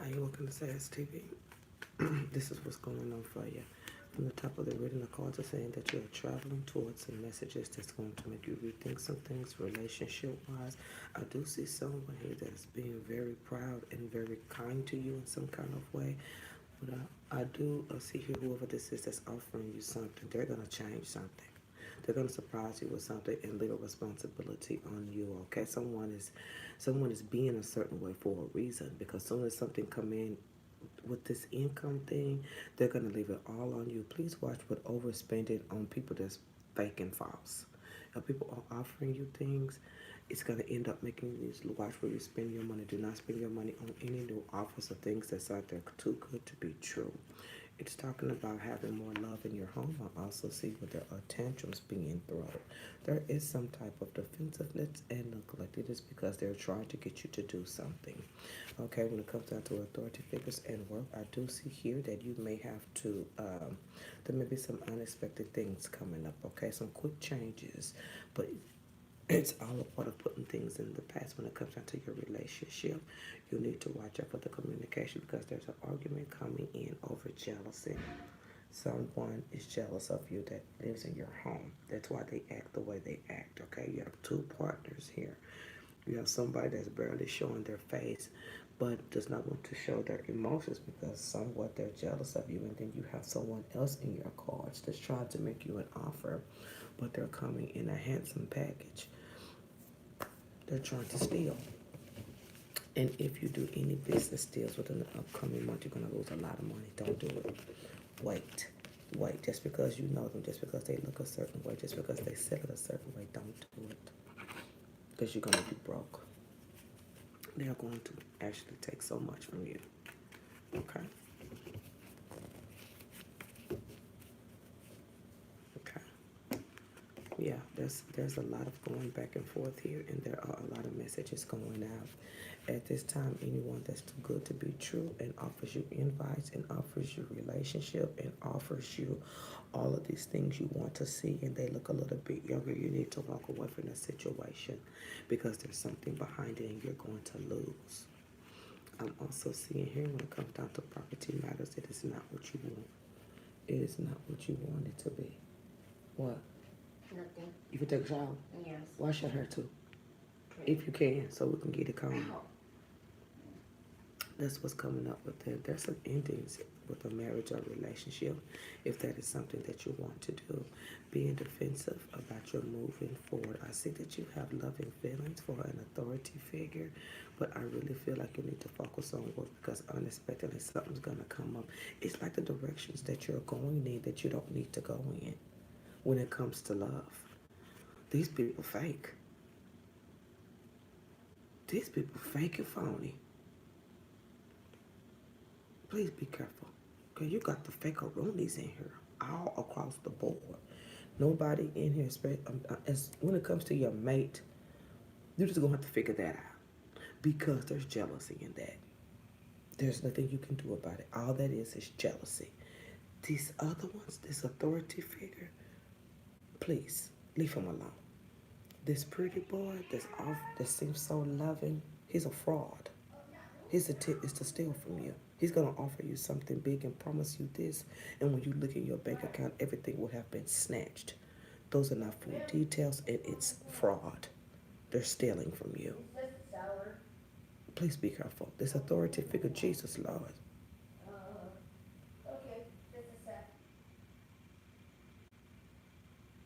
How you welcome to SAS TV? This is what's going on for you. From the top of the reading, the cards are saying that you're traveling towards some messages that's going to make you rethink some things relationship-wise. I do see someone here that's being very proud and very kind to you in some kind of way. But I do see here whoever this is that's offering you something, they're going to change something. They're going to surprise you with something and leave a responsibility on you, okay? Someone is being a certain way for a reason, because as soon as something come in with this income thing, they're going to leave it all on you. Please watch with overspending on people that's fake and false. If people are offering you things, it's going to end up making you watch where you spend your money. Do not spend your money on any new offers or things that's out there too good to be true. It's talking about having more love in your home. I also see where there are tantrums being thrown. There is some type of defensiveness and neglect. It is because they're trying to get you to do something. Okay, when it comes down to authority figures and work, I do see here that you may have to, there may be some unexpected things coming up, okay? Some quick changes, but it's all a part of putting things in the past. When it comes down to your relationship, you need to watch out for the communication, because there's an argument coming in over jealousy. Someone is jealous of you that lives in your home. That's why they act the way they act, okay? You have two partners here. You have somebody that's barely showing their face, but does not want to show their emotions because somewhat they're jealous of you. And then you have someone else in your cards that's trying to make you an offer, but they're coming in a handsome package. They're trying to steal. And if you do any business deals within the upcoming month, you're going to lose a lot of money. Don't do it. Wait. Just because you know them, just because they look a certain way, just because they sell it a certain way, don't do it. Because you're going to be broke. They're going to actually take so much from you. Okay? Yeah, there's a lot of going back and forth here, and there are a lot of messages going out. At this time, anyone that's too good to be true and offers you invites and offers you relationship and offers you all of these things you want to see, and they look a little bit younger, you need to walk away from the situation, because there's something behind it and you're going to lose. I'm also seeing here when it comes down to property matters, it is not what you want. It is not what you want it to be. What? Nothing. You can take a shower? Yes. Wash your hair too. If you can, so we can get it calm. That's what's coming up with them. There's some endings with a marriage or relationship, if that is something that you want to do. Being defensive about your moving forward. I see that you have loving feelings for an authority figure, but I really feel like you need to focus on work, because unexpectedly something's going to come up. It's like the directions that you're going in that you don't need to go in when it comes to love. These people fake. These people fake and phony. Please be careful, because you got the fake-a-roonies in here all across the board. Nobody in here, when it comes to your mate, you're just going to have to figure that out, because there's jealousy in that. There's nothing you can do about it. All that is jealousy. These other ones, this authority figure, please leave him alone. This pretty boy that seems so loving, he's a fraud. His intent is to steal from you. He's going to offer you something big and promise you this, and when you look in your bank account, everything will have been snatched. Those are not full details, and it's fraud. They're stealing from you. Please be careful. This authority figure, Jesus, Lord.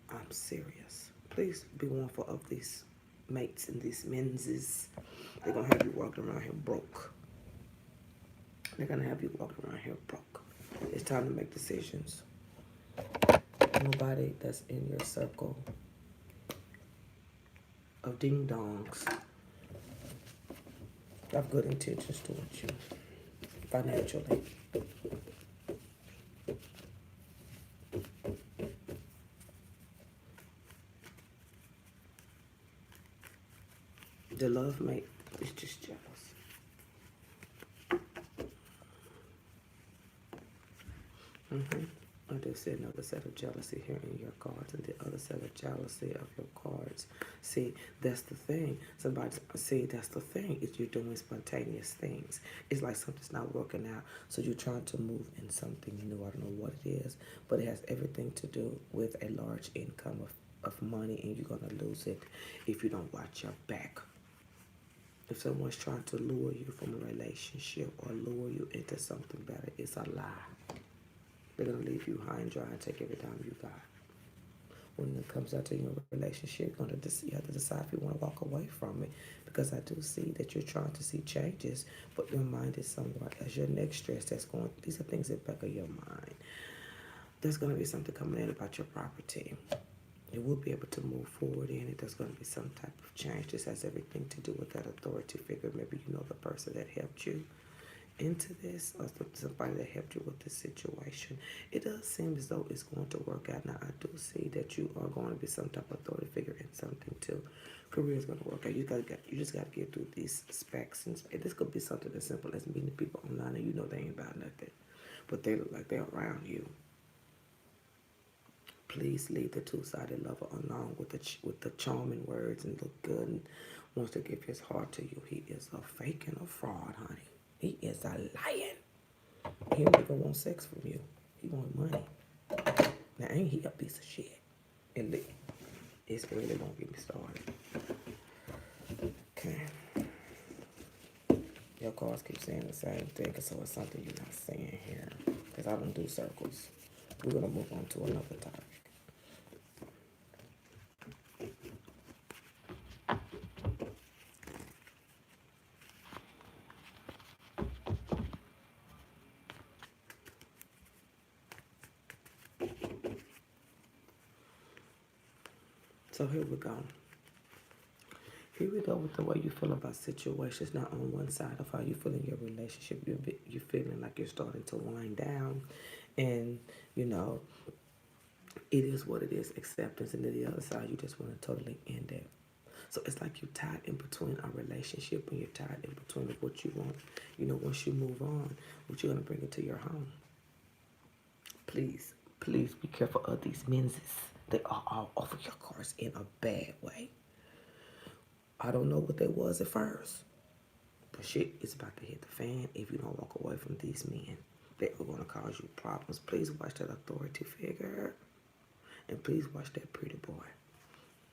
I'm serious. Please be warned of these mates and these menses. They're going to have you walking around here broke. They're going to have you walking around here broke. It's time to make decisions. Nobody that's in your circle of ding-dongs have good intentions towards you financially. The love mate is just jealous. I just see another set of jealousy here in your cards, and the other set of jealousy of your cards. See, that's the thing. That's the thing, is you're doing spontaneous things. It's like something's not working out, so you're trying to move in something new. I don't know what it is, but it has everything to do with a large income of money, and you're going to lose it if you don't watch your back. If someone's trying to lure you from a relationship or lure you into something better, it's a lie. They're going to leave you high and dry and take every dime you got. When it comes out to your relationship, you have to decide if you want to walk away from it. Because I do see that you're trying to see changes, but your mind is somewhat, as your next stress that's going, these are things in the back of your mind. There's going to be something coming in about your property. You will be able to move forward in it. There's going to be some type of change. This has everything to do with that authority figure. Maybe you know the person that helped you into this, or somebody that helped you with this situation. It does seem as though it's going to work out. Now, I do see that you are going to be some type of authority figure in something too. Career is going to work out. You just got to get through these specs. And this could be something as simple as meeting people online and you know they ain't about nothing, but they look like they're around you. Please leave the two-sided lover alone with the charming words and look good and wants to give his heart to you. He is a fake and a fraud, honey. He is a lion. He don't even want sex from you. He want money. Now, ain't he a piece of shit? And it's really won't get me started. Okay. Your cards keep saying the same thing, so it's something you're not saying here. Because I don't do circles. We're going to move on to another topic. So here we go. Here we go with the way you feel about situations. Now, on one side of how you feel in your relationship, you're feeling like you're starting to wind down. And, you know, it is what it is, acceptance. And then the other side, you just want to totally end it. So it's like you're tied in between a relationship and you're tied in between of what you want. You know, once you move on, what you're going to bring into your home. Please, please be careful of these menses. They are all over your cards in a bad way. I don't know what they was at first, but shit is about to hit the fan if you don't walk away from these men. They are going to cause you problems. Please watch that authority figure, and please watch that pretty boy.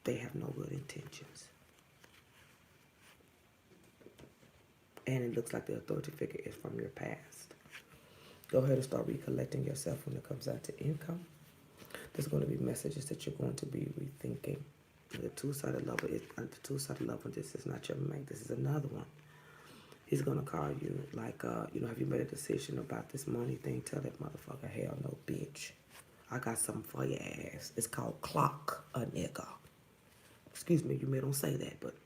They have no good intentions. And it looks like the authority figure is from your past. Go ahead and start recollecting yourself when it comes out to income. There's going to be messages that you're going to be rethinking. The two-sided lover this is not your mate. This is another one. He's going to call you like, have you made a decision about this money thing? Tell that motherfucker, hell no, bitch. I got something for your ass. It's called clock a nigga. Excuse me, you may don't say that, but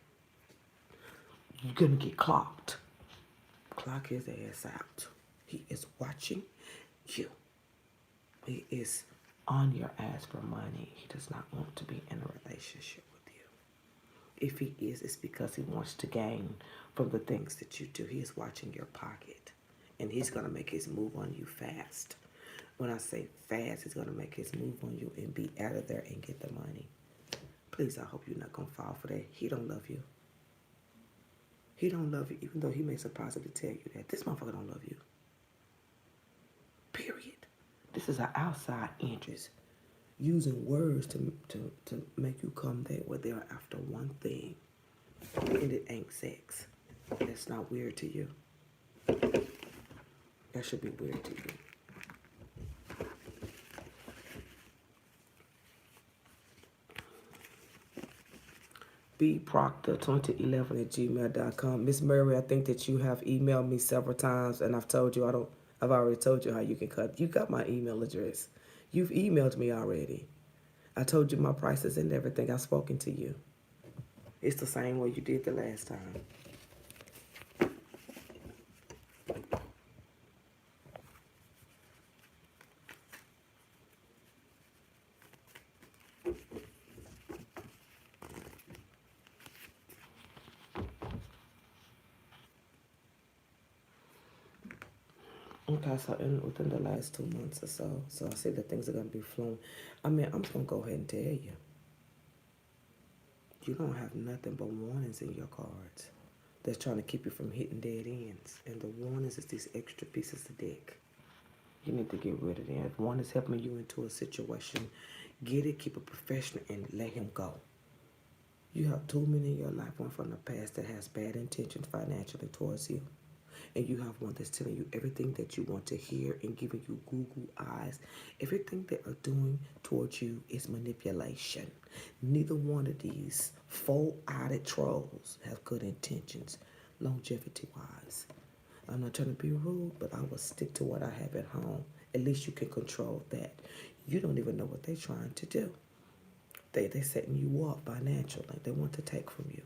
you're going to get clocked. Clock his ass out. He is watching you. He is on your ass for money. He does not want to be in a relationship with you. If he is, it's because he wants to gain from the things that you do. He is watching your pocket. And he's going to make his move on you fast. When I say fast, he's going to make his move on you and be out of there and get the money. Please, I hope you're not going to fall for that. He don't love you. He don't love you, even though he may supposedly tell you that. This motherfucker don't love you. Period. This is an outside interest. Using words to make you come there where they are after one thing. And it ain't sex. That's not weird to you. That should be weird to you. bproctor2011@gmail.com. Miss Murray, I think that you have emailed me several times, and I've already told you how you can cut. You got my email address. You've emailed me already. I told you my prices and everything. I've spoken to you. It's the same way you did the last time. Okay, so within the last 2 months or so I see that things are going to be flowing. I'm going to go ahead and tell you, you don't have nothing but warnings in your cards that's trying to keep you from hitting dead ends. And the warnings is these extra pieces of deck. You need to get rid of them. If one is helping you into a situation, get it, keep it professional, and let him go. You have too many in your life, one from the past that has bad intentions financially towards you. And you have one that's telling you everything that you want to hear and giving you Google eyes. Everything they are doing towards you is manipulation. Neither one of these full-eyed trolls have good intentions, longevity-wise. I'm not trying to be rude, but I will stick to what I have at home. At least you can control that. You don't even know what they're trying to do. They're setting you up financially. They want to take from you.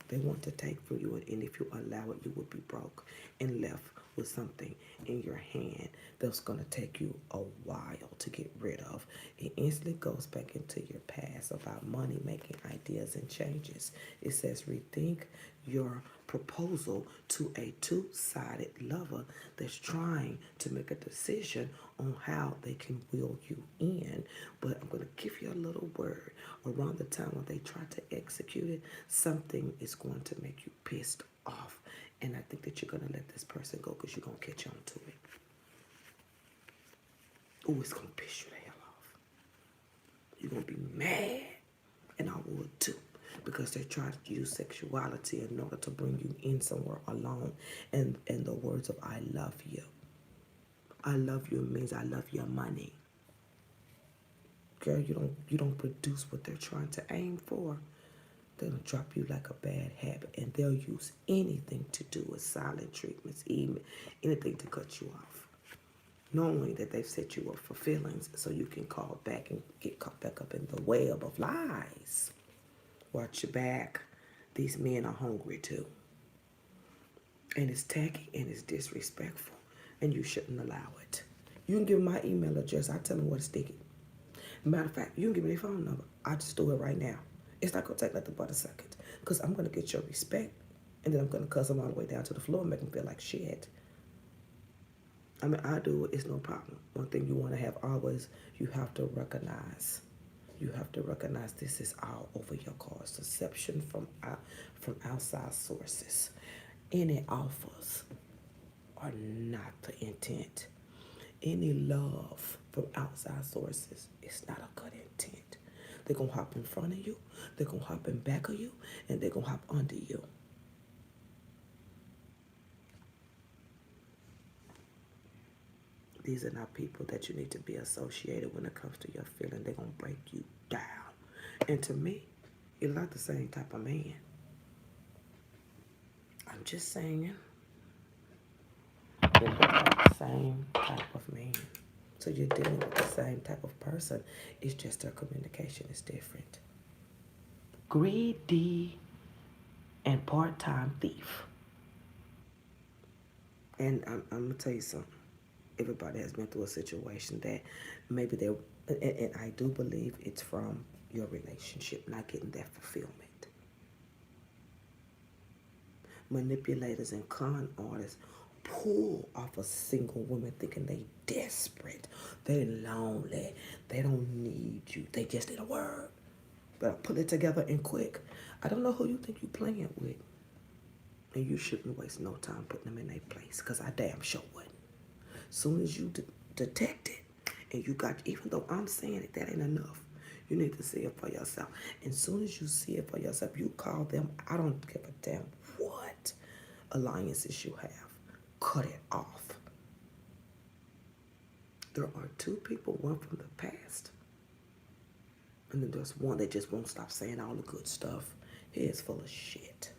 They want to take from you, and if you allow it, you will be broke and left with something in your hand that's going to take you a while to get rid of. It instantly goes back into your past about money making ideas and changes. It says rethink your proposal to a two-sided lover that's trying to make a decision on how they can wheel you in. But I'm going to give you a little word. Around the time when they try to execute it, something is going to make you pissed off. And I think that you're going to let this person go because you're going to catch on to it. Oh, it's going to piss you the hell off. You're going to be mad. And I would too. Because they try to use sexuality in order to bring you in somewhere alone. And the words of I love you. I love you means I love your money. Girl, you don't produce what they're trying to aim for. They'll drop you like a bad habit, and they'll use anything to do with silent treatments, even anything to cut you off, knowing that they've set you up for feelings so you can call back and get caught back up in the web of lies. Watch your back. These men are hungry too. And it's tacky and it's disrespectful, and you shouldn't allow it. You can give my email address. I tell them where to stick it. Matter of fact, you can give me their phone number. I just do it right now. It's not going to take nothing but a second. Because I'm going to get your respect. And then I'm going to cuss them all the way down to the floor and make them feel like shit. I mean, I do it. It's no problem. One thing you want to have always, you have to recognize. You have to recognize this is all over your cards. Deception from outside sources. Any offers are not the intent. Any love from outside sources is not a good intent. They're going to hop in front of you, they're going to hop in back of you, and they're going to hop under you. These are not people that you need to be associated when it comes to your feeling. They're going to break you down. And to me, you're not the same type of man. I'm just saying, you're not the same type of man. So you're dealing with the same type of person. It's just their communication is different. Greedy and part-time thief. And I'm going to tell you something. Everybody has been through a situation that maybe and I do believe it's from your relationship, not getting that fulfillment. Manipulators and con artists pull off a single woman thinking they desperate, they lonely, they don't need you, they just need a word. But I put it together and quick. I don't know who you think you're playing with. And you shouldn't waste no time putting them in their place, because I damn sure wouldn't. Soon as you detect it, and you got, even though I'm saying it, that ain't enough. You need to see it for yourself. And soon as you see it for yourself, you call them. I don't give a damn what alliances you have. Cut it off. There are two people, one from the past, and then there's one that just won't stop saying all the good stuff. He is full of shit.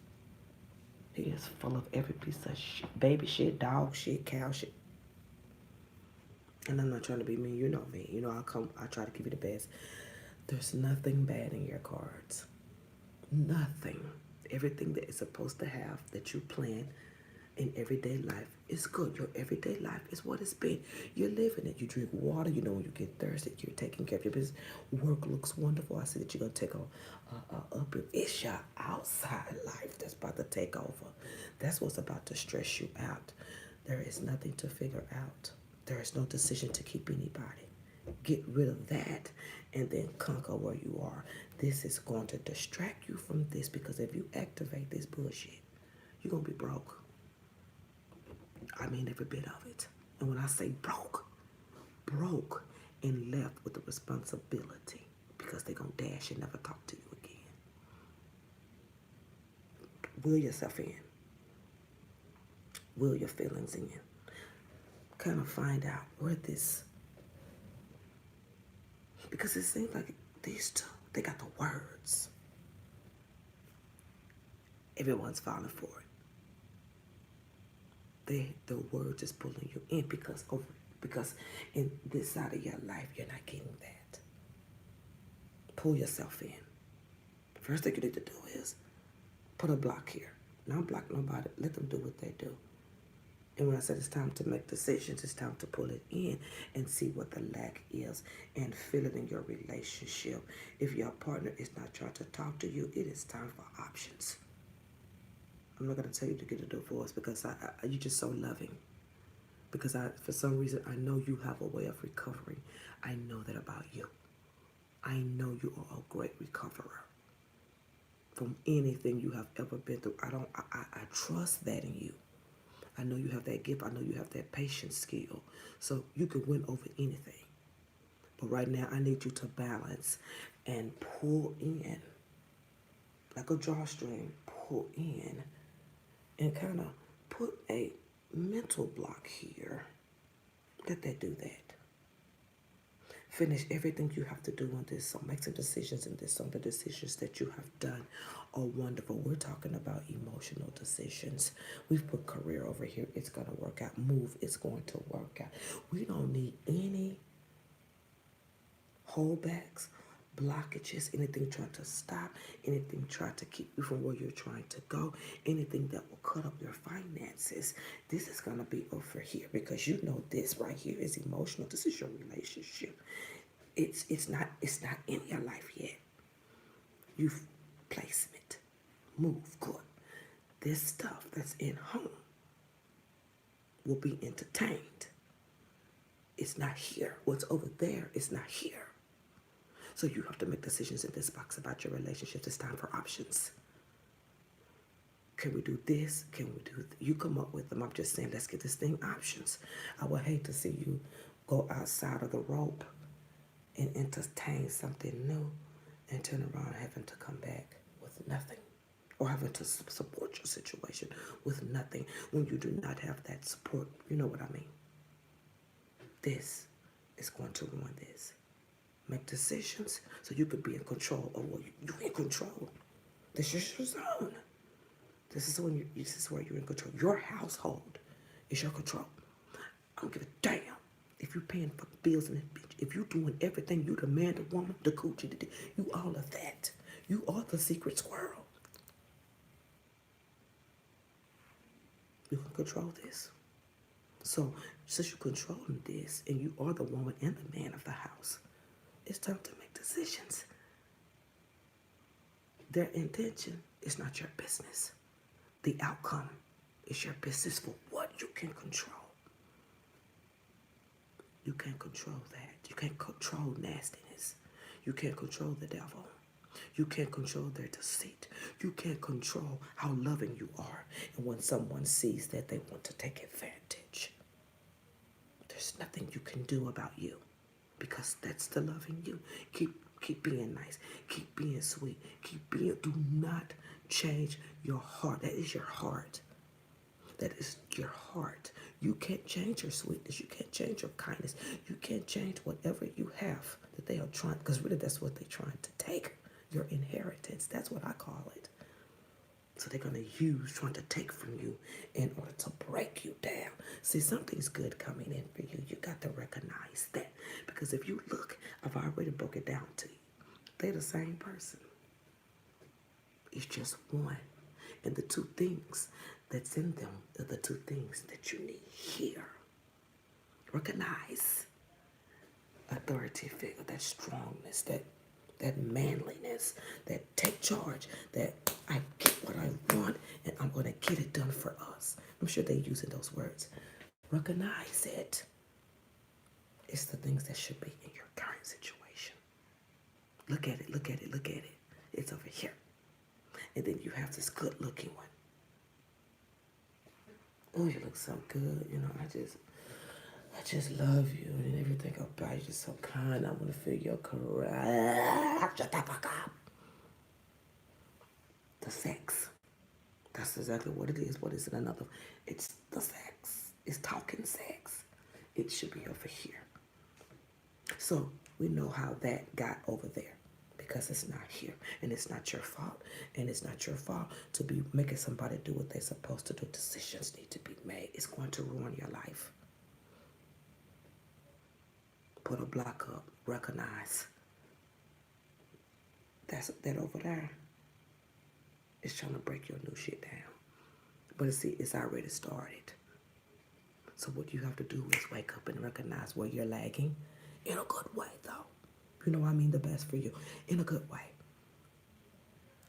He is full of every piece of shit. Baby shit, dog shit, cow shit. And I'm not trying to be mean. You know me. You know I try to give you the best. There's nothing bad in your cards. Nothing. Everything that is supposed to have that you plan in everyday life is good. Your everyday life is what it's been. You're living it. You drink water. You know when you get thirsty, you're taking care of your business. Work looks wonderful. I see that you're going to take up. It's your outside life that's about to take over. That's what's about to stress you out. There is nothing to figure out. There is no decision to keep anybody. Get rid of that and then conquer where you are. This is going to distract you from this, because if you activate this bullshit, you're going to be broke. I mean every bit of it. And when I say broke and left with the responsibility, because they're going to dash and never talk to you again. Will yourself in. Will your feelings in. Kind of find out where this, because it seems like these two, they got the words. Everyone's falling for it. The words is pulling you in because in this side of your life, you're not getting that. Pull yourself in. First thing you need to do is put a block here. Don't block nobody. Let them do what they do. And when I said it's time to make decisions, it's time to pull it in and see what the lack is and feel it in your relationship. If your partner is not trying to talk to you, it is time for options. I'm not going to tell you to get a divorce because you're just so loving. Because for some reason, I know you have a way of recovering. I know that about you. I know you are a great recoverer from anything you have ever been through. I trust that in you. I know you have that gift. I know you have that patience skill. So you can win over anything. But right now, I need you to balance and pull in. Like a drawstring, pull in. And kind of put a mental block here. Let that do that. Finish everything you have to do on this song. Make some decisions in this song. The decisions that you have done are wonderful. We're talking about emotional decisions. We've put career over here. It's going to work out. Move. It's going to work out. We don't need any holdbacks, blockages, anything trying to stop, anything trying to keep you from where you're trying to go, anything that will cut up your finances. This is going to be over here because you know this right here is emotional. This is your relationship. It's not in your life yet. You've placement. Move. Good. This stuff that's in home will be entertained. It's not here. What's over there is not here. So you have to make decisions in this box about your relationship. It's time for options. Can we do this? Can we do you come up with them? I'm just saying, let's get this thing options. I would hate to see you go outside of the rope and entertain something new and turn around having to come back with nothing, or having to support your situation with nothing when you do not have that support. You know what I mean? This is going to ruin this. Make decisions so you could be in control of what you're in control. This is your zone. This is where you're in control. Your household is your control. I don't give a damn if you're paying for bills in this bitch. If you're doing everything, you the man, the woman, the coochie, you all of that. You are the secret squirrel. You can control this. So since you're controlling this and you are the woman and the man of the house, it's time to make decisions. Their intention is not your business. The outcome is your business for what you can control. You can't control that. You can't control nastiness. You can't control the devil. You can't control their deceit. You can't control how loving you are. And when someone sees that, they want to take advantage. There's nothing you can do about you, because that's the loving you. Keep being nice. Keep being sweet. Do not change your heart. That is your heart. That is your heart. You can't change your sweetness. You can't change your kindness. You can't change whatever you have that they are trying, because really that's what they're trying to take. Your inheritance. That's what I call it. So they're going to use, trying to take from you in order to break you down. See, something's good coming in for you. You got to recognize that. Because if you look, I've already broke it down to you. They're the same person. It's just one. And the two things that's in them are the two things that you need here. Recognize authority figure, that strongness, that manliness, that take charge, that I get what I want and I'm going to get it done for us. I'm sure they're using those words. Recognize it. It's the things that should be in your current situation. Look at it, look at it, look at it. It's over here. And then you have this good looking one. Oh, you look so good. You know, I just love you and everything about you. Just so kind. I want to feel your caress. Shut the fuck up. The sex. That's exactly what it is. What is it? Another? It's the sex. It's talking sex. It should be over here. So we know how that got over there because it's not here and it's not your fault. And it's not your fault to be making somebody do what they're supposed to do. Decisions need to be made. It's going to ruin your life. Put a block up. Recognize. That over there is trying to break your new shit down. But see, it's already started. So what you have to do is wake up and recognize where you're lagging in a good way, though. You know what I mean? The best for you. In a good way.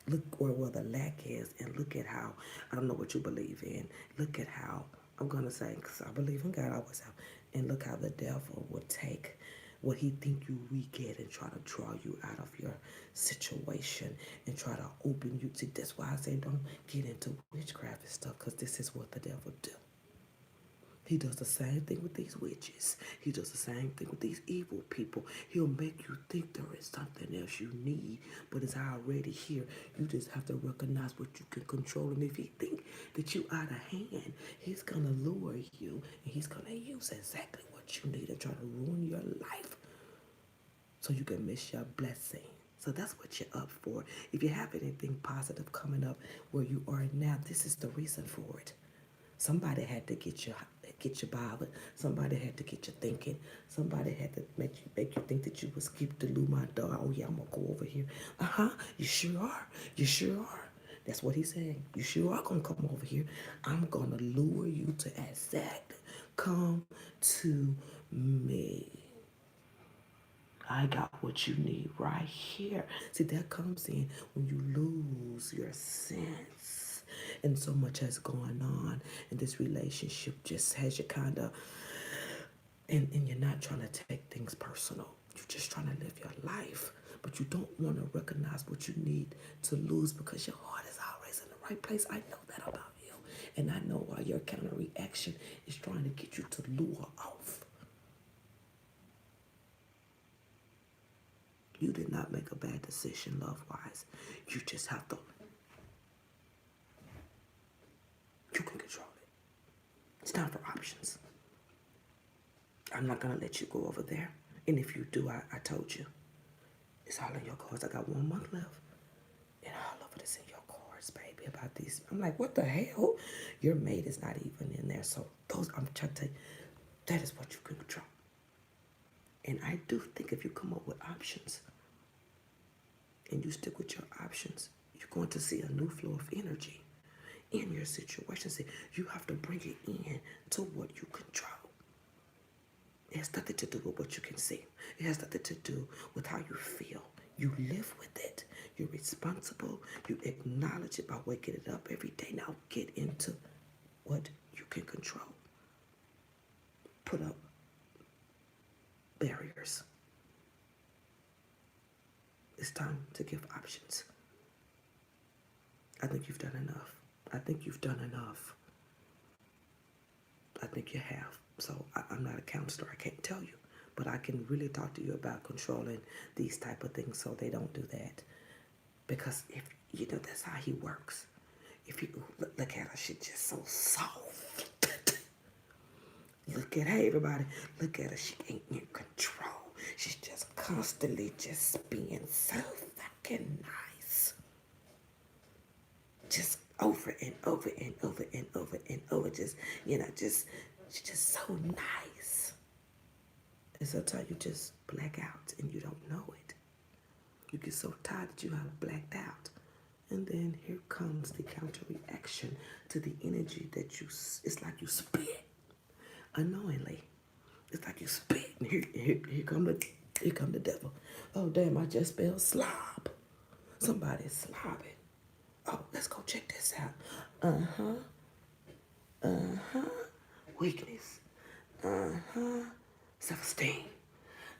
Look where the lack is and look at how, I don't know what you believe in. Look at how, I'm going to say, because I believe in God, I always have. And look how the devil would take what he think you weak at and try to draw you out of your situation and try to open you. See, that's why I say don't get into witchcraft and stuff, because this is what the devil do. He does the same thing with these witches. He does the same thing with these evil people. He'll make you think there is something else you need, but it's already here. You just have to recognize what you can control. And if he think that you out of hand, he's going to lure you, and he's going to use exactly what you need and try to ruin your life so you can miss your blessing. So that's what you're up for. If you have anything positive coming up where you are now, this is the reason for it. Somebody had to get you bothered. Somebody had to get you thinking. Somebody had to make you think that you was keep the loo my dog. Oh yeah, I'm gonna go over here. You sure are. You sure are. That's what he's saying. You sure are gonna come over here. I'm gonna lure you to exact. Come to me. I got what you need right here. See, that comes in when you lose your sense. And so much has gone on. And this relationship just has you kind of, and you're not trying to take things personal. You're just trying to live your life. But you don't want to recognize what you need to lose because your heart is always in the right place. I know that about you. And I know why your counter reaction is trying to get you to lure off. You did not make a bad decision love-wise. You just have to. You can control it. It's time for options. I'm not going to let you go over there. And if you do, I told you. It's all in your cards. I got 1 month left. And all of it is in your cards, baby, about these. I'm like, what the hell? Your mate is not even in there. So those, I'm trying to tell you, that is what you can control. And I do think if you come up with options and you stick with your options, you're going to see a new flow of energy in your situation. See, you have to bring it in to what you control. It has nothing to do with what you can see. It has nothing to do with how you feel. You live with it. You're responsible. You acknowledge it by waking it up every day. Now get into what you can control. Put up barriers. It's time to give options. I think you've done enough. I think you've done enough. I think you have. So I'm not a counselor. I can't tell you. But I can really talk to you about controlling these type of things so they don't do that. Because if you know, that's how he works. If you look at her, she's just so soft. Look at her, everybody. Look at her. She ain't in control. She's just constantly just being so fucking nice. Just over and over and over and over and over. Just, she's just so nice. And sometimes you just black out and you don't know it. You get so tired that you have blacked out. And then here comes the counter reaction to the energy that it's like you spit unknowingly. It's like you spit. And here come the devil. Oh, damn, I just spelled slob. Somebody's slobbing. Oh, let's go check this out. Weakness. Self-esteem.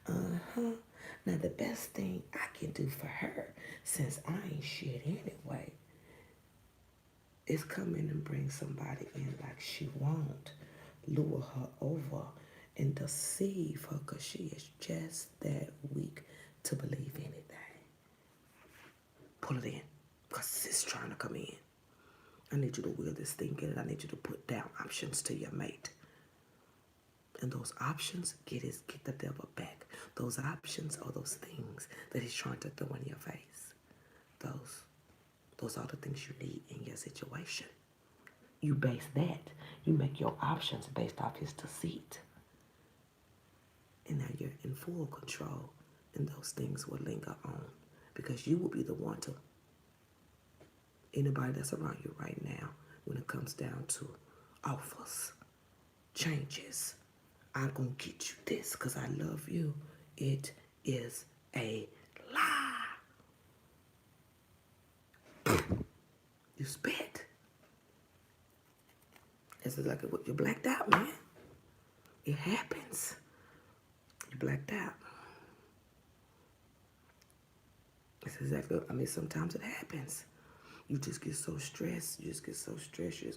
Now the best thing I can do for her, since I ain't shit anyway, is come in and bring somebody in like she won't, lure her over and deceive her because she is just that weak to believe anything. Pull it in because it's trying to come in. I need you to wheel this thing in and I need you to put down options to your mate. And those options, get the devil back. Those options are those things that he's trying to throw in your face. Those are the things you need in your situation. You base that. You make your options based off his deceit. And now you're in full control. And those things will linger on. Because you will be the one to. Anybody that's around you right now, when it comes down to offers, changes, I'm going to get you this because I love you. It is a lie. You spit. This is like you're blacked out, man. It happens. You blacked out. It's exactly, sometimes it happens. You just get so stressed. You just get so stressed,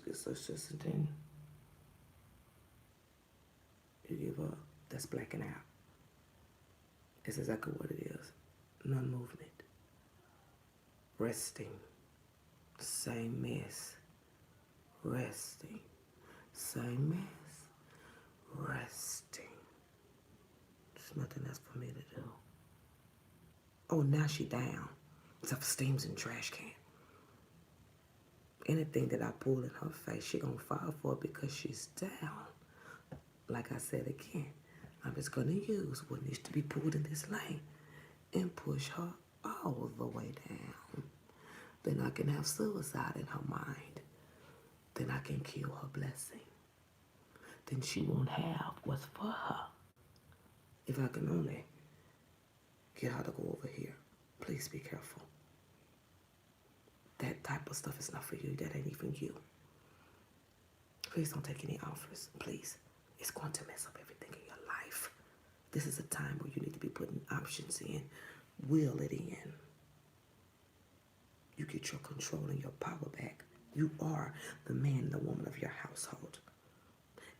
and then you give up. That's blacking out. It's exactly what it is. Non-movement. Resting. Same mess. Resting. Same mess. Resting. There's nothing else for me to do. Oh, now she down. Self-esteem's in the trash can. Anything that I pull in her face, she gonna fall for it because she's down. Like I said again, I'm just gonna use what needs to be pulled in this lane and push her all the way down. Then I can have suicide in her mind. Then I can kill her blessing. Then she won't have what's for her. If I can only get her to go over here, please be careful. That type of stuff is not for you. That ain't even you. Please don't take any offers, please. It's going to mess up everything in your life. This is a time where you need to be putting options in. Will it in. You get your control and your power back. You are the man and the woman of your household.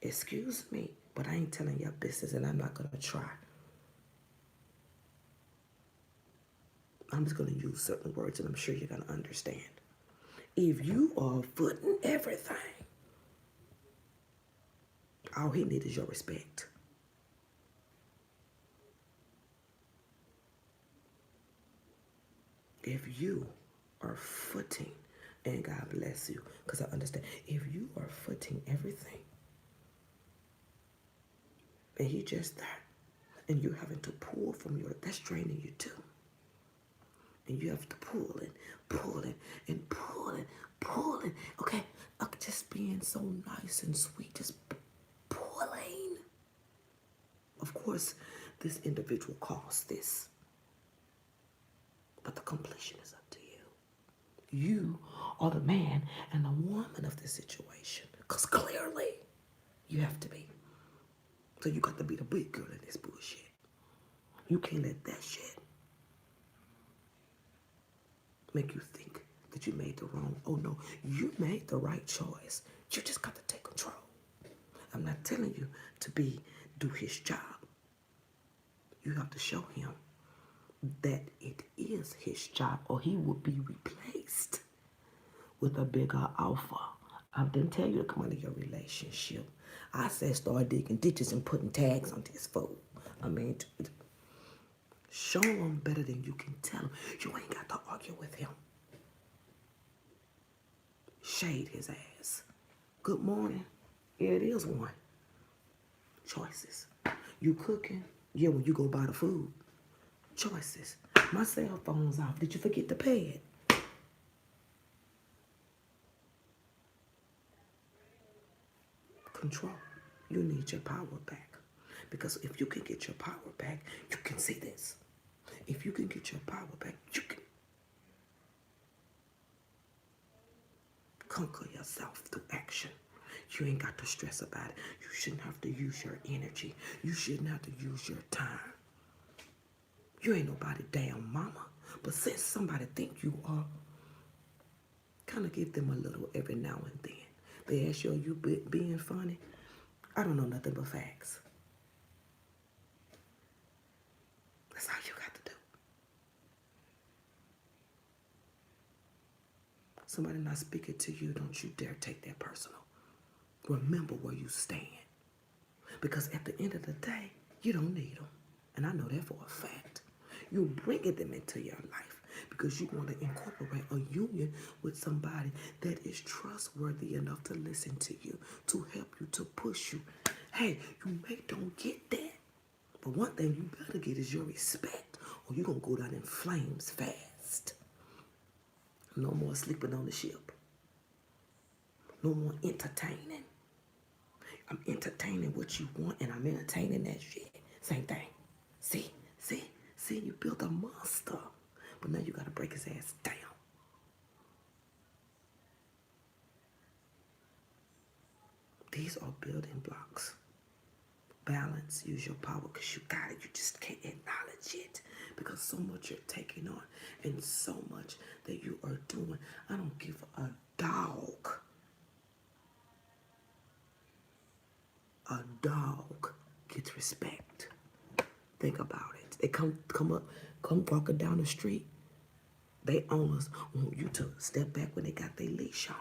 Excuse me, but I ain't telling your business and I'm not going to try. I'm just going to use certain words and I'm sure you're going to understand. If you are footing everything, all he needs is your respect. If you are footing, and God bless you, because I understand, if you are footing everything, and he just there, and you're having to pull from that's draining you too. And you have to pull it, and pull it. Okay, just being so nice and sweet, just pulling. Of course, this individual caused this, but the completion is up to you. You are the man and the woman of this situation, because clearly you have to be. So you got to be the big girl in this bullshit. You can't let that shit make you think that you made the wrong. Oh no, you made the right choice. You just got to take control. I'm not telling you to do his job. You have to show him that it is his job or he will be replaced with a bigger offer. I didn't tell you to come out of your relationship. I said start digging ditches and putting tags on this fool. Show him better than you can tell him. You ain't got to argue with him. Shade his ass. Good morning. Yeah, it is one. Choices. You cooking? Yeah, when you go buy the food. Choices. My cell phone's off. Did you forget to pay it? Control. You need your power back. Because if you can get your power back, you can see this. If you can get your power back, you can conquer yourself through action. You ain't got to stress about it. You shouldn't have to use your energy. You shouldn't have to use your time. You ain't nobody damn mama. But since somebody think you are, kind of give them a little every now and then. They ask you, are you being funny? I don't know nothing but facts. That's all you got to do. Somebody not speaking to you, don't you dare take that personal. Remember where you stand. Because at the end of the day, you don't need them. And I know that for a fact. You're bringing them into your life because you want to incorporate a union with somebody that is trustworthy enough to listen to you, to help you, to push you. Hey, you may don't get that. But one thing you better get is your respect, or you're going to go down in flames fast. No more sleeping on the ship. No more entertaining. I'm entertaining what you want, and I'm entertaining that shit. Same thing. See, you built a monster. But now you got to break his ass down. These are building blocks. Balance, use your power because you got it. You just can't acknowledge it because so much you're taking on and so much that you are doing. I don't give a dog. A dog gets respect. Think about it. They come walking down the street. They owners want you to step back when they got their leash on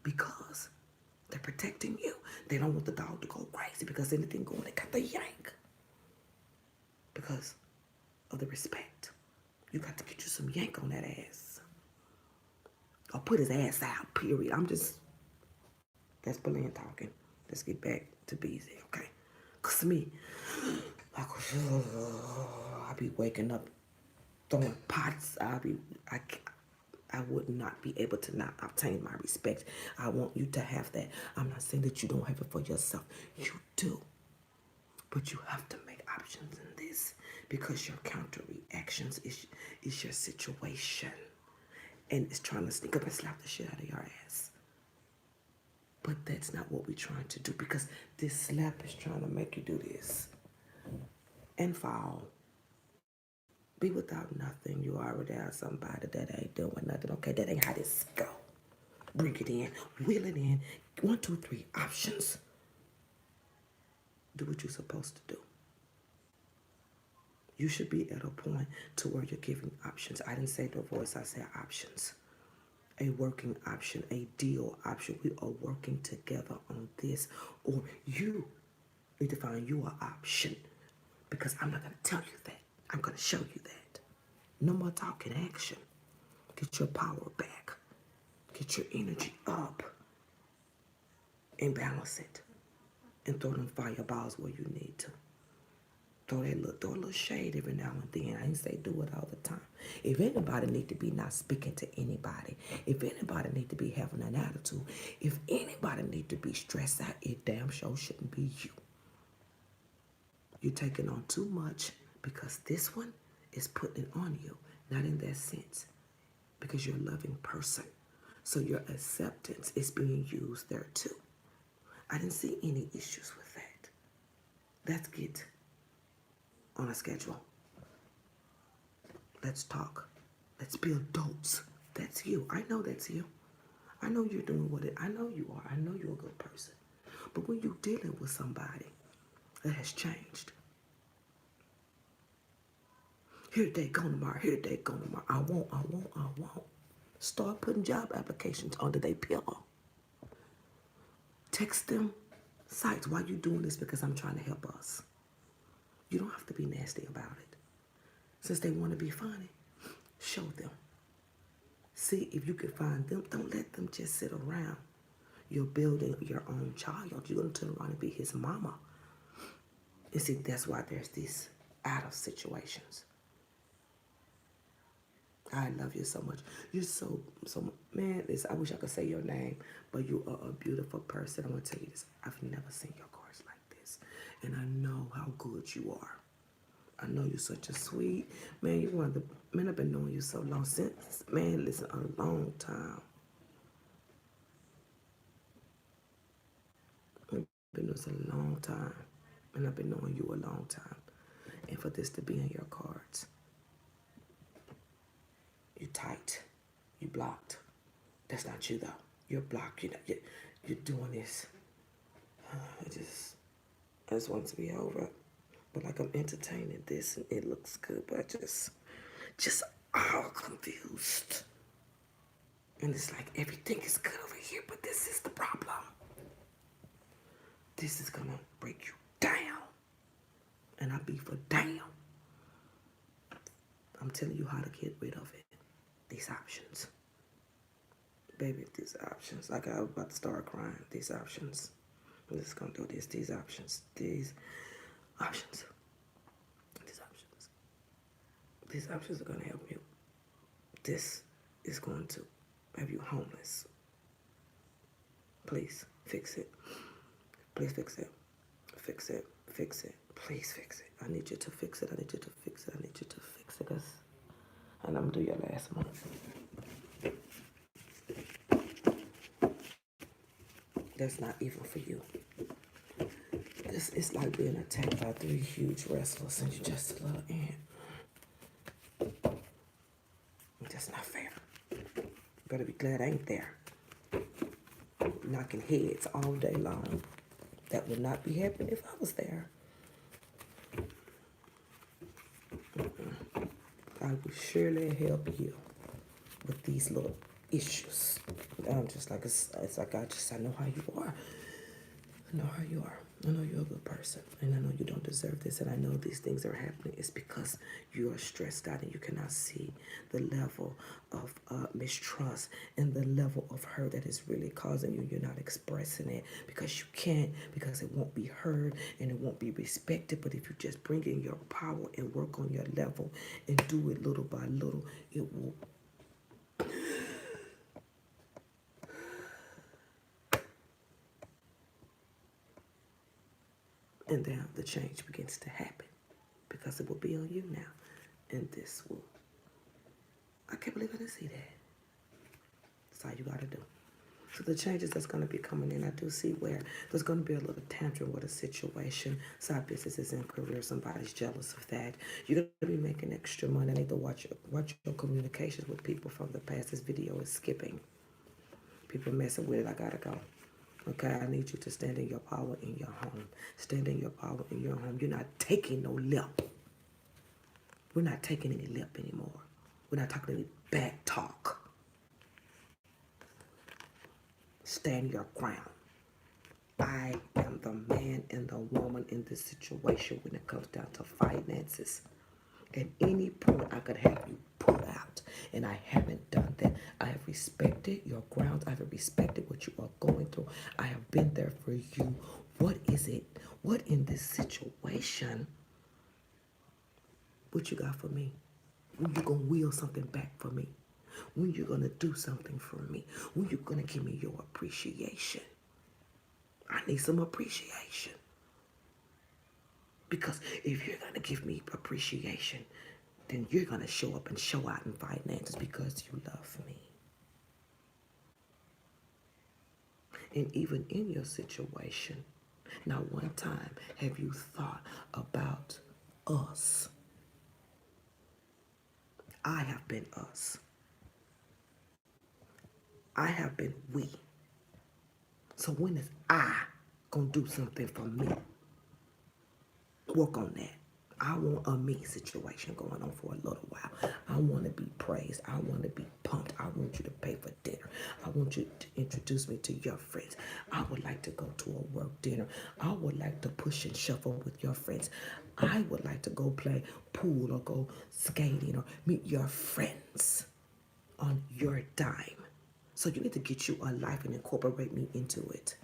because they're protecting you. They don't want the dog to go crazy because anything going, they got the yank because of the respect. You got to get you some yank on that ass or put his ass out, period. That's Berlin talking. Let's get back to BZ, okay? Because me, I be waking up throwing pots. I would not be able to not obtain my respect. I want you to have that. I'm not saying that you don't have it for yourself. You do. But you have to make options in this because your counter reactions is your situation. And it's trying to sneak up and slap the shit out of your ass. But that's not what we're trying to do because this slap is trying to make you do this and fall. Be without nothing. You already have somebody that ain't doing nothing. Okay, that ain't how this go. Bring it in. Wheel it in. 1, 2, 3 options. Do what you're supposed to do. You should be at a point to where you're giving options. I didn't say divorce. I said options. A working option. A deal option. We are working together on this. Or you need to find your option. Because I'm not going to tell you that. I'm going to show you that. No more talking, action. Get your power back. Get your energy up. And balance it. And throw them fireballs where you need to. Throw a little shade every now and then. I didn't say do it all the time. If anybody need to be not speaking to anybody, if anybody need to be having an attitude, if anybody need to be stressed out, it damn sure shouldn't be you. You're taking on too much because this one is putting it on you. Not in that sense. Because you're a loving person. So your acceptance is being used there too. I didn't see any issues with that. Let's get on a schedule. Let's talk. Let's be adults. That's you. I know that's you. I know you're doing what it. I know you are. I know you're a good person. But when you're dealing with somebody that has changed, here they go tomorrow. Here they go tomorrow. I won't. Start putting job applications under their pillow. Text them sites. Why you doing this? Because I'm trying to help us. You don't have to be nasty about it. Since they want to be funny, show them. See if you can find them. Don't let them just sit around. You're building your own child. You're going to turn around and be his mama. And see, that's why there's these out of situations. I love you so much. You're so, man, I wish I could say your name, but you are a beautiful person. I'm going to tell you this. I've never seen your cards like this. And I know how good you are. I know you're such a sweet, man, you're one of the, man, I've been knowing you so long since, man, listen, a long time. us a long time, and I've been knowing you a long time. And for this to be in your cards, you tight, you blocked. That's not you though. You're blocked. You're doing this. I just want it to be over. But like I'm entertaining this and it looks good, but just all confused. And it's like everything is good over here, but this is the problem. This is gonna break you down. And I be for damn. I'm telling you how to get rid of it. These options. Baby, these options. Like I was about to start crying. These options. I'm just gonna do this. These options. These options. These options. These options are gonna help you. This is going to have you homeless. Please fix it. Please fix it. Fix it. Fix it. Please fix it. I need you to fix it. I need you to fix it. I need you to fix it. And I'm gonna do your last one. That's not even for you. This is like being attacked by 3 huge wrestlers and you're just a little ant. That's not fair. You better be glad I ain't there. Knocking heads all day long. That would not be happening if I was there. I will surely help you with these little issues. I'm just like, it's like I know how you are. I know how you are. I know you're a good person, and I know you don't deserve this, and I know these things are happening. It's because you are stressed out and you cannot see the level of mistrust and the level of hurt that is really causing you. You're not expressing it because you can't, because it won't be heard and it won't be respected. But if you just bring in your power and work on your level and do it little by little, it will. And then the change begins to happen because it will be on you now. And this will, I can't believe I didn't see that. That's all you got to do. So the changes that's going to be coming in, I do see where there's going to be a little tantrum with a situation, side businesses and career, somebody's jealous of that. You're going to be making extra money. I need to watch your communications with people from the past. This video is skipping. People messing with it, I got to go. Okay, I need you to stand in your power in your home. Stand in your power in your home. You're not taking no lip. We're not taking any lip anymore. We're not talking any bad talk. Stand your ground. I am the man and the woman in this situation when it comes down to finances. At any point, I could have you pull out, and I haven't done that. I have respected your grounds. I have respected what you are going through. I have been there for you. What is it? What in this situation? What you got for me? When you gonna wheel something back for me? When you gonna do something for me? When you gonna give me your appreciation? I need some appreciation. Because if you're going to give me appreciation, then you're going to show up and show out in finances because you love me. And even in your situation, not one time have you thought about us. I have been us. I have been we. So when is I going to do something for me? Work on that. I want a me situation going on for a little while. I want to be praised. I want to be pumped. I want you to pay for dinner. I want you to introduce me to your friends. I would like to go to a work dinner. I would like to push and shuffle with your friends. I would like to go play pool or go skating or meet your friends on your dime. So you need to get you a life and incorporate me into it.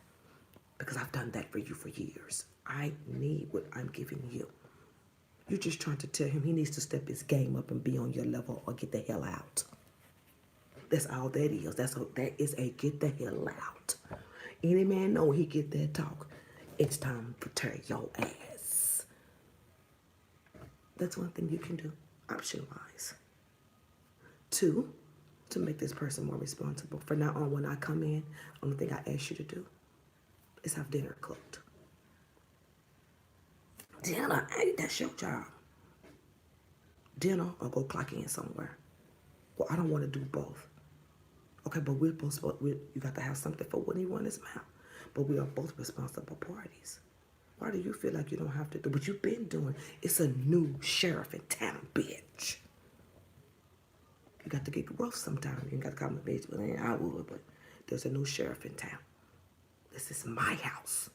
Because I've done that for you for years. I need what I'm giving you. You're just trying to tell him he needs to step his game up and be on your level or get the hell out. That's all that is. That is a get the hell out. Any man know he get that talk. It's time to tear your ass. That's one thing you can do, option-wise. 2, to make this person more responsible. From now on, when I come in, only thing I ask you to do is have dinner cooked. dinner. Hey, that's your job. Dinner or go clock in somewhere. Well, I don't want to do both. Okay, but you got to have something for when he run his mouth. But we are both responsible parties. Why do you feel like you don't have to do what you've been doing? It's a new sheriff in town, bitch. You got to get rough sometimes. You ain't got to call me bitch, but I would, but there's a new sheriff in town. This is my house.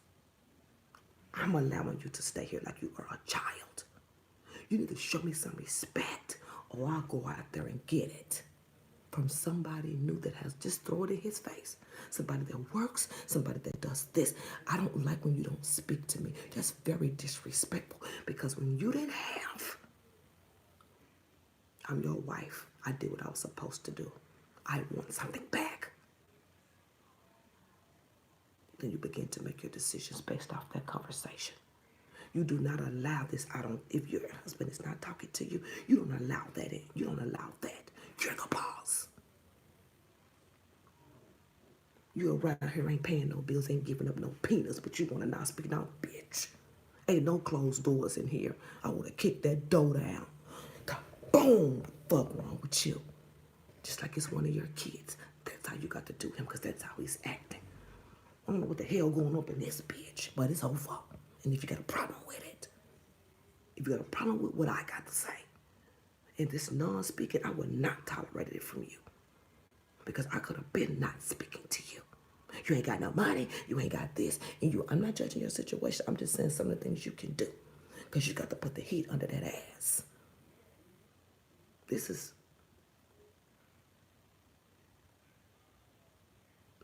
I'm allowing you to stay here like you are a child. You need to show me some respect or I'll go out there and get it from somebody new that has just throw it in his face. Somebody that works, somebody that does this. I don't like when you don't speak to me. That's very disrespectful because when you didn't have, I'm your wife. I did what I was supposed to do. I want something back. Then you begin to make your decisions based off that conversation. You do not allow this. If your husband is not talking to you, you don't allow that in. You don't allow that. You're the boss. You around here ain't paying no bills, ain't giving up no peanuts, but you want to not speak out, bitch. Ain't no closed doors in here. I want to kick that door down. Boom! Fuck wrong with you? Just like it's one of your kids. That's how you got to do him, because that's how he's acting. I don't know what the hell going up in this bitch, but it's over. And if you got a problem with it, if you got a problem with what I got to say, and this non-speaking, I would not tolerate it from you. Because I could have been not speaking to you. You ain't got no money, you ain't got this, and I'm not judging your situation, I'm just saying some of the things you can do. Because you got to put the heat under that ass.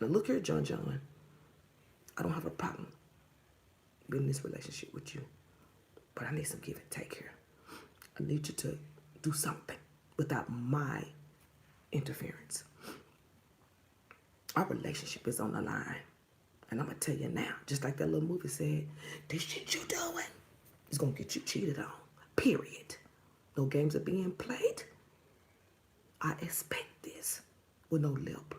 Now look here, John. I don't have a problem being in this relationship with you. But I need some give and take here. I need you to do something without my interference. Our relationship is on the line. And I'm going to tell you now, just like that little movie said, this shit you doing is going to get you cheated on. Period. No games are being played. I expect this with no lip.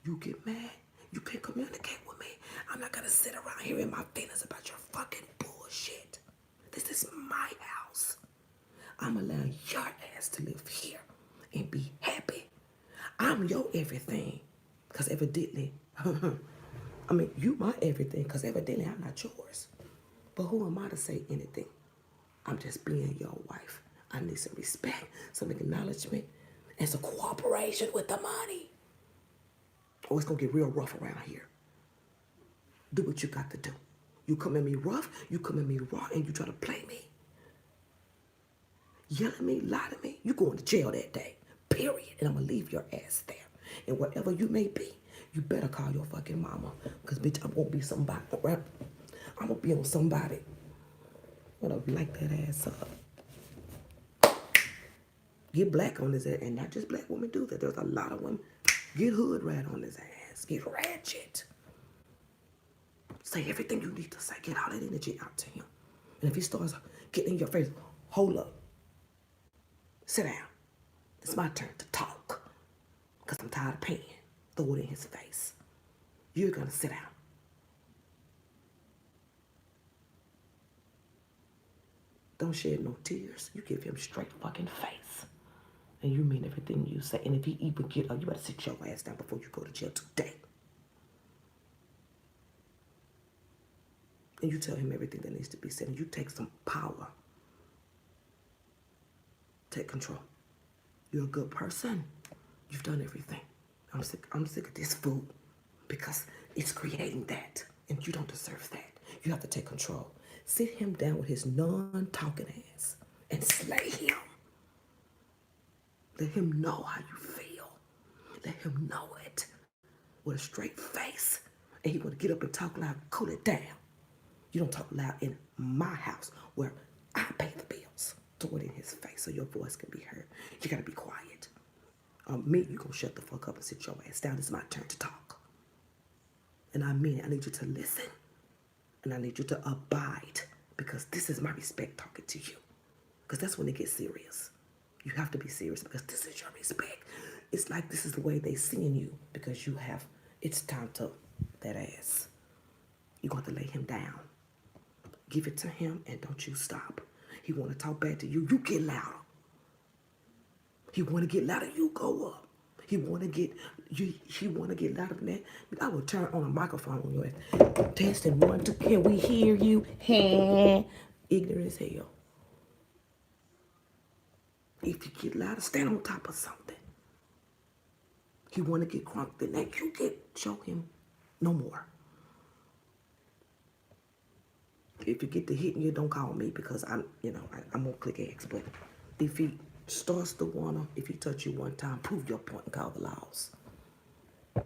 You get mad, you can't communicate with me. I'm not going to sit around here in my feelings about your fucking bullshit. This is my house. I'm allowing your ass to live here and be happy. I'm your everything. Because evidently, you my everything, because evidently I'm not yours. But who am I to say anything? I'm just being your wife. I need some respect, some acknowledgement, and some cooperation with the money. Or it's going to get real rough around here. Do what you got to do. You come at me rough, you come at me raw, and you try to play me. Yell at me, lie to me, you going to jail that day. Period. And I'm going to leave your ass there. And wherever you may be, you better call your fucking mama. Because, bitch, I'm going to be somebody. I'm going to be on somebody. I'm going to light that ass up. Get black on his ass. And not just black women do that. There's a lot of women. Get hood rat on his ass. Get ratchet. Say everything you need to say. Get all that energy out to him. And if he starts getting in your face, hold up. Sit down. It's my turn to talk. Because I'm tired of paying. Throw it in his face. You're going to sit down. Don't shed no tears. You give him straight fucking face. And you mean everything you say. And if he even get up, you better sit your ass down before you go to jail today. And you tell him everything that needs to be said. And you take some power. Take control. You're a good person. You've done everything. I'm sick of this food because it's creating that. And you don't deserve that. You have to take control. Sit him down with his non-talking ass and slay him. Let him know how you feel. Let him know it with a straight face. And he want to get up and talk loud, cool it down. You don't talk loud in my house where I pay the bills. Throw it in his face so your voice can be heard. You got to be quiet. Me, you going to shut the fuck up and sit your ass down. It's my turn to talk. And I mean it. I need you to listen. And I need you to abide. Because this is my respect talking to you. Because that's when it gets serious. You have to be serious because this is your respect. It's like this is the way they seeing you. Because you have, it's time to that ass. You're going to lay him down. Give it to him and don't you stop. He want to talk back to you. You get louder. He want to get louder. You go up. He want to get louder than that. I will turn on a microphone on your ass. Testing 1, 2. Can we hear you? Ignorant as hell. If you get louder, stand on top of something. He want to get crunk, then that you show him no more. If you get to hitting you, don't call me because I'm gonna click X. But if he starts to wanna, if he touch you one time, prove your point and call the laws. Let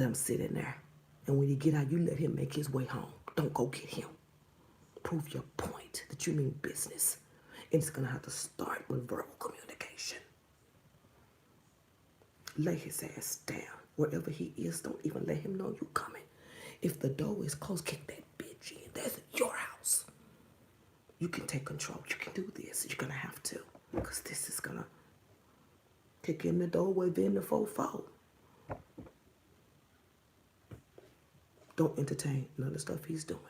him sit in there. And when you get out, you let him make his way home. Don't go get him. Prove your point that you mean business. And it's gonna have to start with verbal communication. Lay his ass down. Wherever he is, don't even let him know you coming. If the door is closed, kick that bitch in. That's your house. You can take control. You can do this. You're gonna have to. Because this is gonna kick in the doorway, then the fofo. Don't entertain none of the stuff he's doing.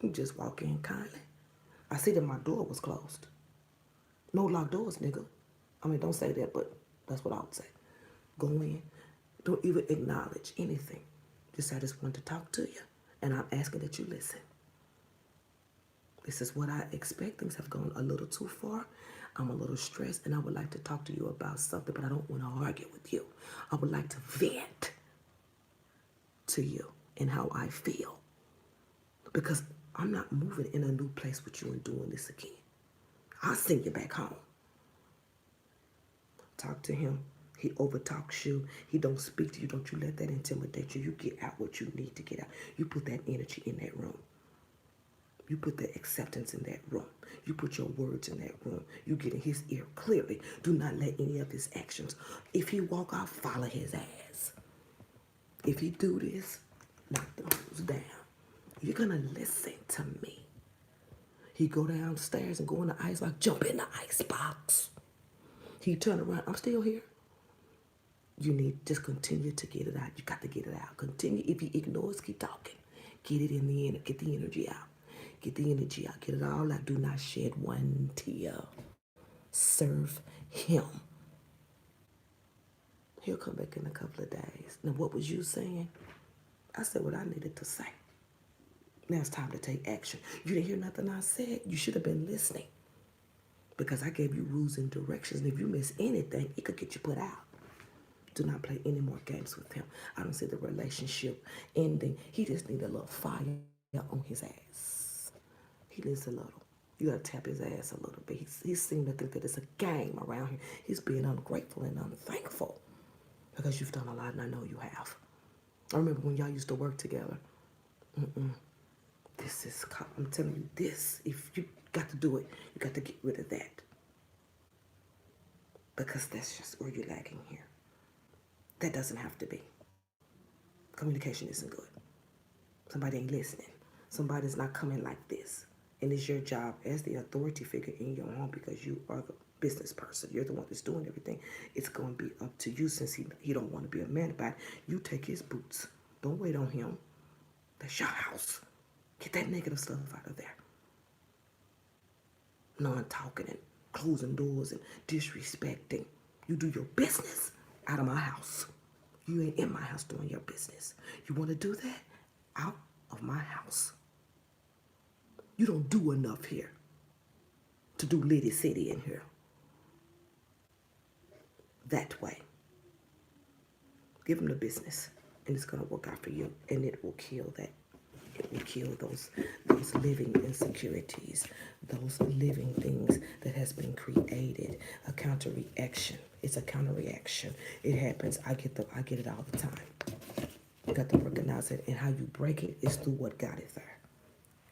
You just walk in kindly. I see that my door was closed. No locked doors, nigga. I mean, don't say that, but that's what I would say. Go in. Don't even acknowledge anything. Just I just want to talk to you. And I'm asking that you listen. This is what I expect. Things have gone a little too far. I'm a little stressed and I would like to talk to you about something, but I don't want to argue with you. I would like to vent to you and how I feel. Because I'm not moving in a new place with you and doing this again. I'll send you back home. Talk to him. He overtalks you. He don't speak to you. Don't you let that intimidate you. You get out what you need to get out. You put that energy in that room. You put the acceptance in that room. You put your words in that room. You get in his ear clearly. Do not let any of his actions. If he walk out, follow his ass. If he do this, knock the hoes down. You're going to listen to me. He go downstairs and go in the ice box. Jump in the ice box. He turn around. I'm still here. You need just continue to get it out. You got to get it out. Continue. If he ignores, keep talking. Get it in the end. Get the energy out. Get the energy out. Get it all out. Do not shed one tear. Serve him. He'll come back in a couple of days. Now, what was you saying? I said what I needed to say. Now it's time to take action. You didn't hear nothing I said. You should have been listening. Because I gave you rules and directions. And if you miss anything, it could get you put out. Do not play any more games with him. I don't see the relationship ending. He just needs a little fire on his ass. He needs a little. You gotta tap his ass a little bit. He's seen to think that it's a game around here. He's being ungrateful and unthankful because you've done a lot, and I know you have. I remember when y'all used to work together. This is, I'm telling you this. If you got to do it, you got to get rid of that. Because that's just where you're lacking here. That doesn't have to be. Communication isn't good. Somebody ain't listening. Somebody's not coming like this. And it's your job as the authority figure in your home because you are the business person. You're the one that's doing everything. It's going to be up to you since he don't want to be a man about it. You take his boots. Don't wait on him. That's your house. Get that negative stuff out of there. Non-talking and closing doors and disrespecting. You do your business out of my house. You ain't in my house doing your business. You want to do that? Out of my house. You don't do enough here to do Liddy City in here. That way. Give him the business, and it's going to work out for you, and it will kill that. It will kill those living insecurities, those living things that has been created. A counter reaction. It's a counter reaction. It happens. I get it all the time. You got to recognize it, and how you break it is through what got it there.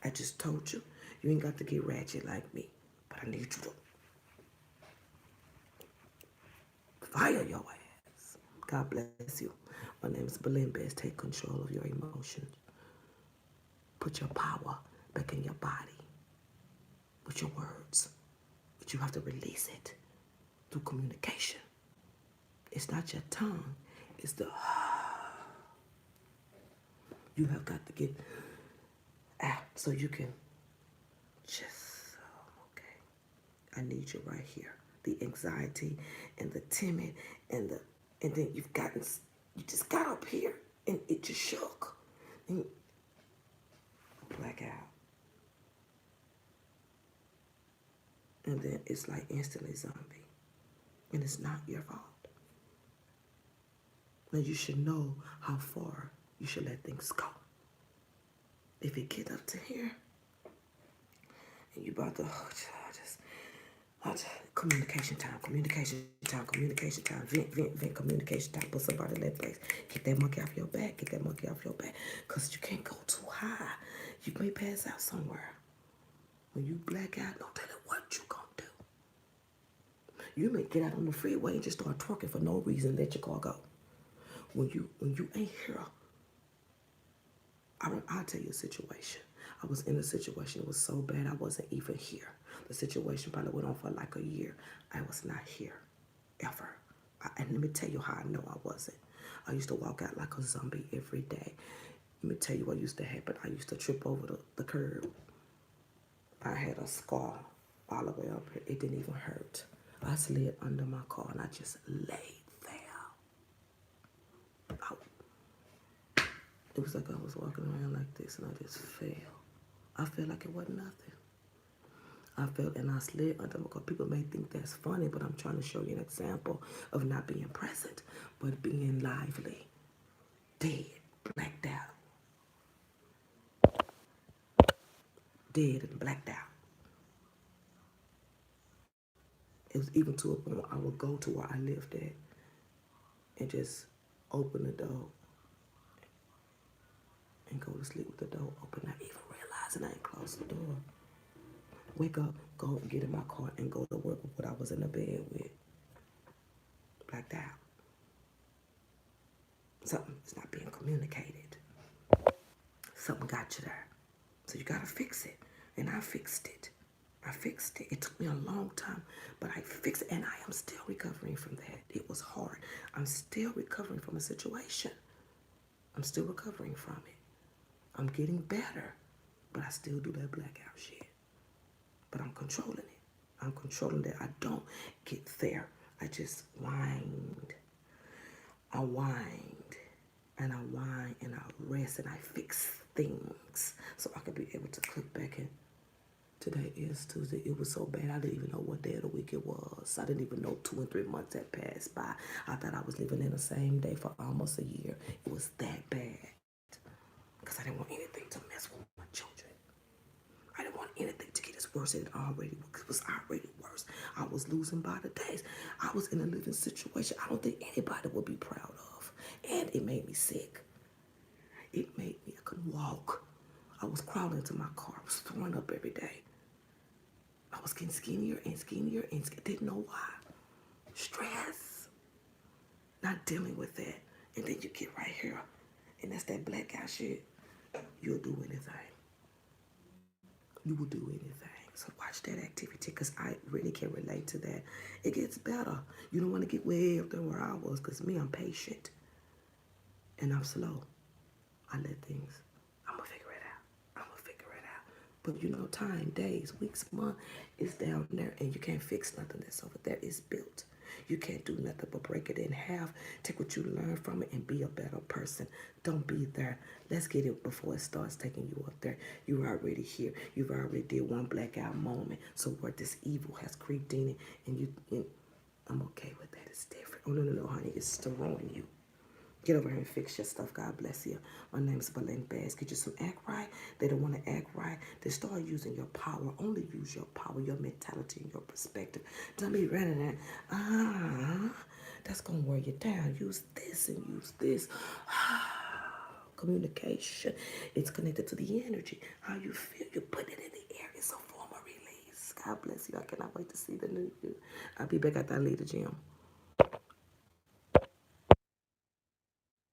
I just told you, you ain't got to get ratchet like me, but I need you to fire your ass. God bless you. My name is Belinda Best. Take control of your emotions. Put your power back in your body with your words. But you have to release it through communication. It's not your tongue. It's the... You have got to get out. So you can just, okay, I need you right here. The anxiety and the timid and then you just got up here and it just shook. And black out. And then it's like instantly zombie. And it's not your fault. Now you should know how far you should let things go. If it get up to here, and you about to, communication time, vent, communication time, put somebody in that place. Get that monkey off your back, because you can't go too high. You may pass out somewhere. When you black out, don't tell it what you gonna do. You may get out on the freeway and just start twerking for no reason, let your car go. When you ain't here, I'll tell you a situation. I was in a situation, it was so bad I wasn't even here. The situation probably went on for like a year. I was not here, ever. And let me tell you how I know I wasn't. I used to walk out like a zombie every day. Let me tell you what used to happen. I used to trip over the curb. I had a scar all the way up here. It didn't even hurt. I slid under my car and I just laid there. It was like I was walking around like this and I just fell. I felt like it wasn't nothing. I felt and I slid under my car. People may think that's funny, but I'm trying to show you an example of not being present, but being lively, dead, blacked out. Dead and blacked out. It was even to a point where I would go to where I lived at and just open the door and go to sleep with the door open, not even realizing I ain't closed the door. Wake up, go get in my car and go to work with what I was in the bed with. Blacked out. Something's not being communicated. Something got you there. So you gotta fix it. And I fixed it. It took me a long time, but I fixed it, and I am still recovering from that. It was hard. I'm still recovering from a situation. I'm still recovering from it. I'm getting better, but I still do that blackout shit. But I'm controlling it. I'm controlling that I don't get there. I just wind. I wind, and I whine, and I rest, and I fix things so I can be able to click back in. Today is Tuesday. It was so bad I didn't even know what day of the week it was. I didn't even know 2 and 3 months had passed by. I thought I was living in the same day for almost a year. It was that bad because I didn't want anything to mess with my children. I didn't want anything to get as worse as it already was. It was already worse. I was losing by the days. I was in a living situation I don't think anybody would be proud of. And it made me sick. It made me, I couldn't walk. I was crawling into my car. I was throwing up every day. I was getting skinnier and skinnier and didn't know why. Stress. Not dealing with that. And then you get right here. And that's that blackout shit. You'll do anything. You will do anything. So watch that activity because I really can relate to that. It gets better. You don't want to get way up there where I was because me, I'm patient. And I'm slow. I let things, I'm going to figure it out. But you know, time, days, weeks, month is down there and you can't fix nothing that's over there. It's built. You can't do nothing but break it in half. Take what you learn from it and be a better person. Don't be there. Let's get it before it starts taking you up there. You're already here. You've already did one blackout moment. So where this evil has creeped in and I'm okay with that. It's different. Oh, no, honey. It's still ruining you. Get over here and fix your stuff. God bless you. My name is Belen Bass. Get you some act right. They don't want to act right. They start using your power. Only use your power, your mentality, and your perspective. Don't be running that. That's going to wear you down. Use this and use this. Communication. It's connected to the energy. How you feel. You put it in the air. It's a form of release. God bless you. I cannot wait to see the new you. I'll be back after I leave the gym.